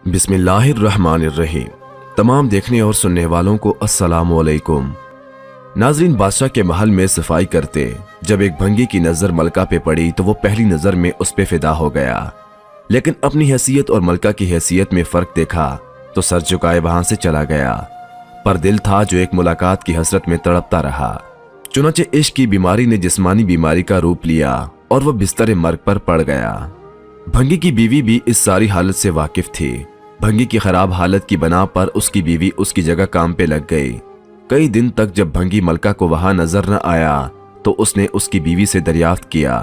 बिस्मिल्लाहिर्रहमानिर्रहीम। तमाम देखने और सुनने वालों को अस्सलाम वालेकुम। नाजरीन, बादशाह के महल में सफाई करते जब एक भंगी की नजर मलका पे पड़ी तो वो पहली नजर में उस पे फिदा हो गया, लेकिन अपनी हैसियत और मलका की हैसियत में फर्क देखा तो सर झुकाए वहां से चला गया। पर दिल था जो एक मुलाकात की हसरत में तड़पता रहा। चुनाचे इश्क की बीमारी ने जिस्मानी बीमारी का रूप लिया और वह बिस्तर मर्ग पर पड़ गया। भंगी की बीवी भी इस सारी हालत से वाकिफ थी। भंगी की खराब हालत की बना पर उसकी बीवी उसकी जगह काम पे लग गई। कई दिन तक जब भंगी मलका को वहां नजर न आया तो उसने उसकी बीवी से दरियाफ्त किया।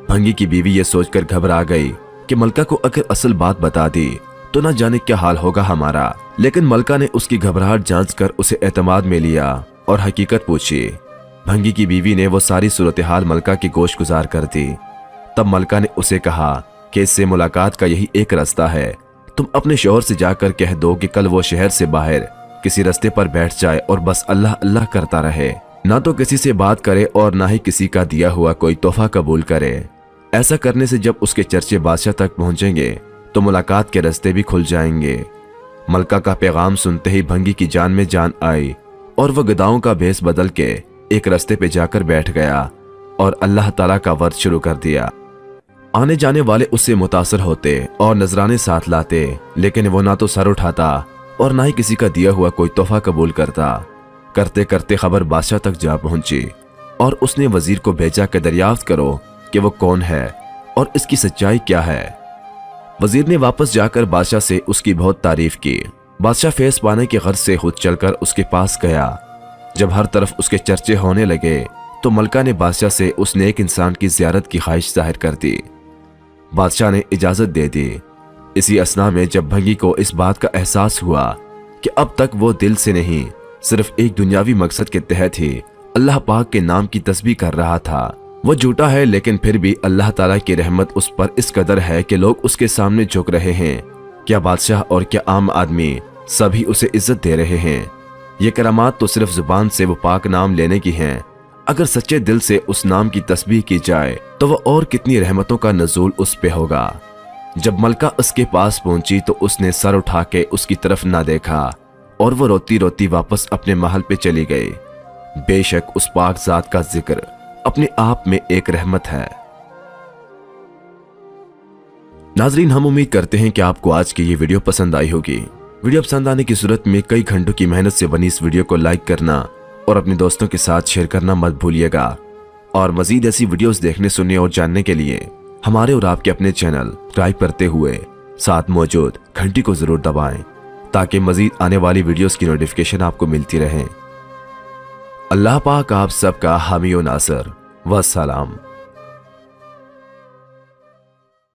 भंगी की बीवी ये सोचकर घबरा गई कि मलका को अगर असल बात बता दी तो न जाने क्या हाल होगा हमारा। लेकिन मलका ने उसकी घबराहट जांच कर उसे एतमाद में लिया और हकीकत पूछी। भंगी की बीवी ने वो सारी सूरत हाल मलका की गोश गुजार कर दी। तब मलका ने उसे कहा कि इससे मुलाकात का यही एक रास्ता है। तुम अपने शौहर से जाकर कह दो कि कल वो शहर से बाहर किसी रास्ते पर बैठ जाए और बस अल्लाह अल्लाह करता रहे, ना तो किसी से बात करे और ना ही किसी का दिया हुआ कोई तोहफा कबूल करे। ऐसा करने से जब उसके चर्चे बादशाह तक पहुंचेंगे तो मुलाकात के रास्ते भी खुल जाएंगे। मलका का पैगाम सुनते ही भंगी की जान में जान आई और वह गदाओं का भेस बदल के एक रास्ते पे जाकर बैठ गया और अल्लाह ताला का वर्द शुरू कर दिया। आने जाने वाले उससे मुतासर होते और नजराने साथ लाते, लेकिन वो ना तो सर उठाता और ना ही किसी का दिया हुआ कोई तोहफा कबूल करता। करते करते खबर बादशाह तक जा पहुंची और उसने वजीर को भेजा कि दरियाफ्त करो कि वो कौन है और इसकी सच्चाई क्या है। वजीर ने वापस जाकर बादशाह से उसकी बहुत तारीफ की। बादशाह फैस पाने के गर्ज से खुद चलकर उसके पास गया। जब हर तरफ उसके चर्चे होने लगे तो मलका ने बादशाह से उस नेक इंसान की जियारत की ख्वाहिश जाहिर कर दी। बादशाह ने इजाजत दे दी। इसी असना में जब भंगी को इस बात का एहसास हुआ कि अब तक वो दिल से नहीं सिर्फ एक दुनियावी मकसद के तहत ही अल्लाह पाक के नाम की तस्बीह कर रहा था। वो झूठा है लेकिन फिर भी अल्लाह ताला की रहमत उस पर इस कदर है कि लोग उसके सामने झुक रहे हैं। क्या बादशाह और क्या आम आदमी, सभी उसे इज्जत दे रहे हैं। ये करामात तो सिर्फ जुबान से वो पाक नाम लेने की हैं। अगर सच्चे दिल से उस नाम की तस्बीह की जाए तो वह और कितनी रहमतों का नज़ूल उस पे होगा। जब मलका उसके पास पहुंची तो उसने सर उठा के उसकी तरफ ना देखा और वो रोती रोती वापस अपने महल पे चली गई। बेशक उस पाक जात का जिक्र अपने आप में एक रहमत है। नाजरीन, हम उम्मीद करते हैं कि आपको आज की ये वीडियो पसंद आई होगी। वीडियो पसंद आने की सूरत में कई घंटों की मेहनत से बनी इस वीडियो को लाइक करना और अपने दोस्तों के साथ शेयर करना मत भूलिएगा। और मजीद ऐसी वीडियोस देखने, सुनने और जानने के लिए हमारे और आपके अपने चैनल सब्सक्राइब करते हुए साथ मौजूद घंटी को जरूर दबाएं ताकि मजीद आने वाली वीडियोस की नोटिफिकेशन आपको मिलती रहे। अल्लाह पाक आप सबका हामी और नासर। वस्सलाम।